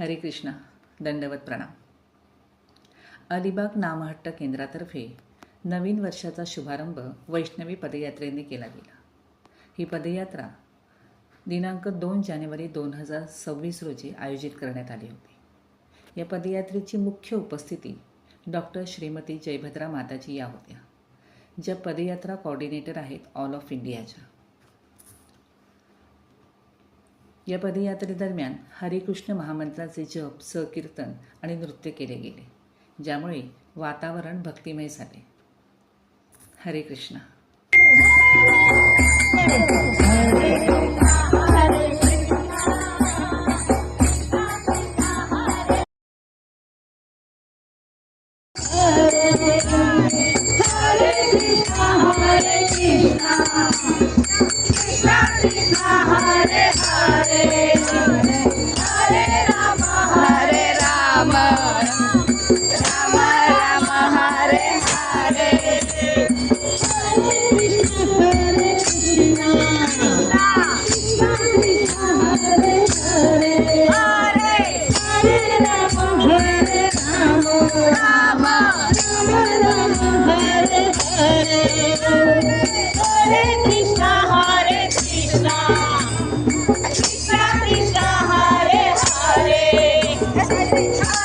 हरे कृष्णा. दंडवत प्रणाम. अलिबाग नामहट्ट केंद्रातर्फे नवीन वर्षाचा शुभारंभ वैष्णवी पदयात्रेने केला गेला. ही पदयात्रा दिनांक 2 जानेवारी 2026 रोजी आयोजित करण्यात आली होती. या पदयात्रेची मुख्य उपस्थिती डॉक्टर श्रीमती जयभद्रा माताजी या होत्या, ज्या पदयात्रा कोऑर्डिनेटर आहेत ऑल ऑफ इंडियाच्या. या पदयात्रेदरम्यान हरिकृष्ण महामंत्राचे जप, संकीर्तन आणि नृत्य केले गेले, ज्यामुळे वातावरण भक्तिमय झाले. हरे Krishna. Krishna Krishna Hare Hare, Hare